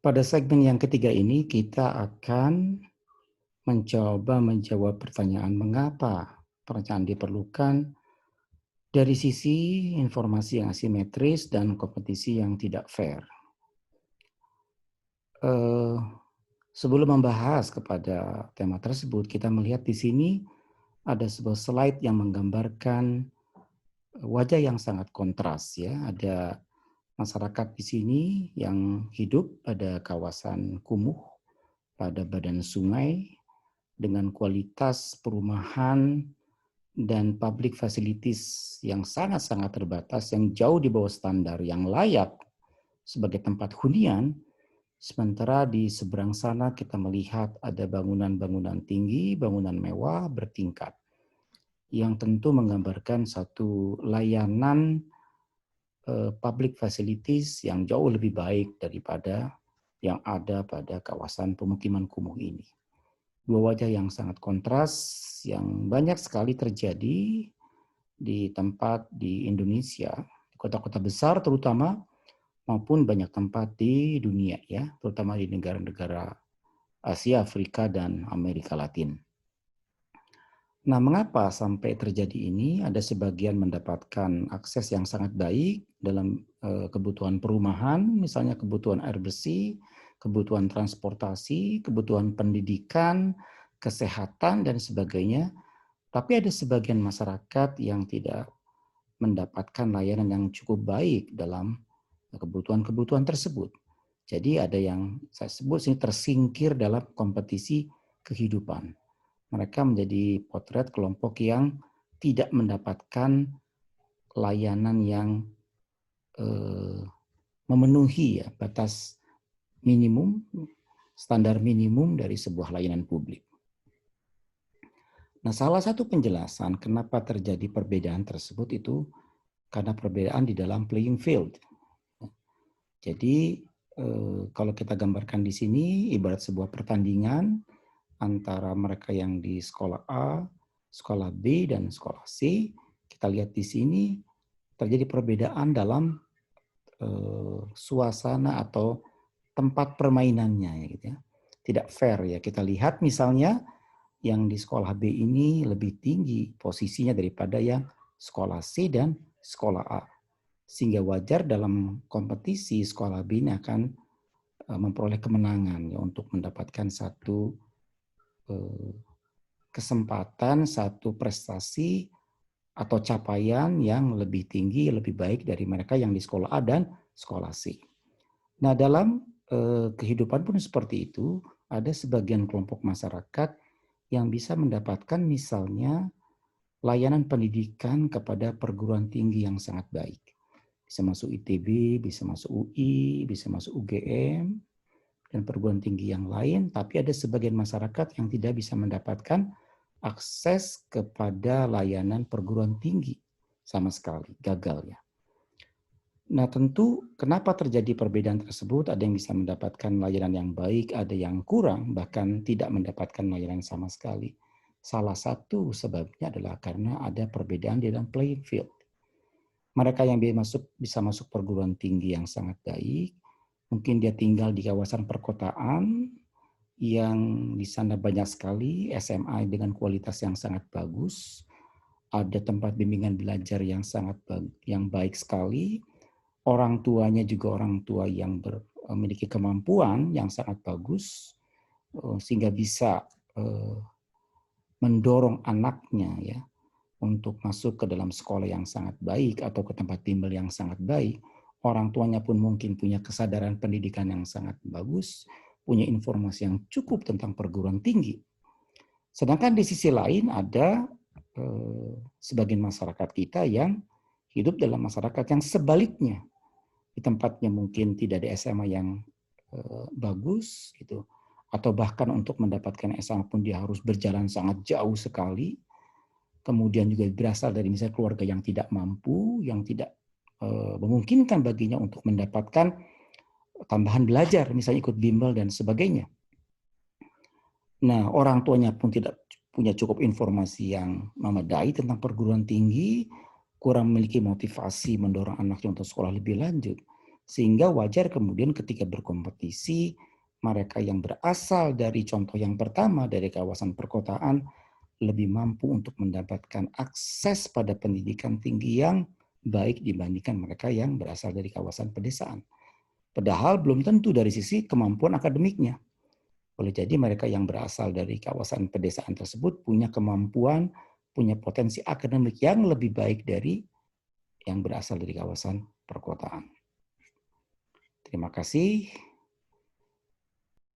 Pada segmen yang ketiga ini kita akan mencoba menjawab pertanyaan mengapa perencanaan diperlukan dari sisi informasi yang asimetris dan kompetisi yang tidak fair. Eh, Sebelum membahas kepada tema tersebut, kita melihat di sini ada sebuah slide yang menggambarkan wajah yang sangat kontras ya. Ada masyarakat di sini yang hidup pada kawasan kumuh, pada badan sungai, dengan kualitas perumahan dan public facilities yang sangat-sangat terbatas, yang jauh di bawah standar yang layak sebagai tempat hunian. Sementara di seberang sana kita melihat ada bangunan-bangunan tinggi, bangunan mewah bertingkat, yang tentu menggambarkan satu layanan public facilities yang jauh lebih baik daripada yang ada pada kawasan pemukiman kumuh ini. Dua wajah yang sangat kontras, yang banyak sekali terjadi di tempat di Indonesia, di kota-kota besar terutama, maupun banyak tempat di dunia ya, terutama di negara-negara Asia, Afrika, dan Amerika Latin. Nah, mengapa sampai terjadi ini? Ada sebagian mendapatkan akses yang sangat baik dalam kebutuhan perumahan, misalnya kebutuhan air bersih, kebutuhan transportasi, kebutuhan pendidikan, kesehatan, dan sebagainya. Tapi ada sebagian masyarakat yang tidak mendapatkan layanan yang cukup baik dalam kebutuhan-kebutuhan tersebut. Jadi ada yang saya sebut sini tersingkir dalam kompetisi kehidupan. Mereka menjadi potret kelompok yang tidak mendapatkan layanan yang memenuhi ya, batas minimum, standar minimum dari sebuah layanan publik. Nah, salah satu penjelasan kenapa terjadi perbedaan tersebut itu karena perbedaan di dalam playing field. Jadi kalau kita gambarkan di sini ibarat sebuah pertandingan antara mereka yang di sekolah A, sekolah B, dan sekolah C. Kita lihat di sini terjadi perbedaan dalam suasana atau tempat permainannya, gitu ya. Tidak fair ya. Kita lihat misalnya yang di sekolah B ini lebih tinggi posisinya daripada yang sekolah C dan sekolah A. Sehingga wajar dalam kompetisi sekolah B ini akan memperoleh kemenangan ya, untuk mendapatkan satu kesempatan, satu prestasi atau capaian yang lebih tinggi, lebih baik dari mereka yang di sekolah A dan sekolah C. Nah, dalam kehidupan pun seperti itu, ada sebagian kelompok masyarakat yang bisa mendapatkan misalnya layanan pendidikan kepada perguruan tinggi yang sangat baik. Bisa masuk ITB, bisa masuk UI, bisa masuk UGM, dan perguruan tinggi yang lain, tapi ada sebagian masyarakat yang tidak bisa mendapatkan akses kepada layanan perguruan tinggi sama sekali, gagal ya. Nah, tentu kenapa terjadi perbedaan tersebut? Ada yang bisa mendapatkan layanan yang baik, ada yang kurang, bahkan tidak mendapatkan layanan sama sekali. Salah satu sebabnya adalah karena ada perbedaan di dalam playing field. Mereka yang bisa masuk perguruan tinggi yang sangat baik, mungkin dia tinggal di kawasan perkotaan, yang di sana banyak sekali SMA dengan kualitas yang sangat bagus, ada tempat bimbingan belajar yang baik sekali, orang tuanya juga orang tua yang memiliki kemampuan yang sangat bagus, sehingga bisa mendorong anaknya ya untuk masuk ke dalam sekolah yang sangat baik atau ke tempat bimbel yang sangat baik. Orang tuanya pun mungkin punya kesadaran pendidikan yang sangat bagus, punya informasi yang cukup tentang perguruan tinggi. Sedangkan di sisi lain ada sebagian masyarakat kita yang hidup dalam masyarakat yang sebaliknya. Di tempatnya mungkin tidak ada SMA yang bagus gitu, atau bahkan untuk mendapatkan SMA pun dia harus berjalan sangat jauh sekali. Kemudian juga berasal dari misalnya keluarga yang tidak mampu, yang tidak memungkinkan baginya untuk mendapatkan tambahan belajar, misalnya ikut bimbel dan sebagainya. Nah, orang tuanya pun tidak punya cukup informasi yang memadai tentang perguruan tinggi, kurang memiliki motivasi mendorong anaknya untuk sekolah lebih lanjut. Sehingga wajar kemudian ketika berkompetisi, mereka yang berasal dari contoh yang pertama dari kawasan perkotaan lebih mampu untuk mendapatkan akses pada pendidikan tinggi yang baik dibandingkan mereka yang berasal dari kawasan pedesaan. Padahal belum tentu dari sisi kemampuan akademiknya. Boleh jadi mereka yang berasal dari kawasan pedesaan tersebut punya kemampuan, punya potensi akademik yang lebih baik dari yang berasal dari kawasan perkotaan. Terima kasih.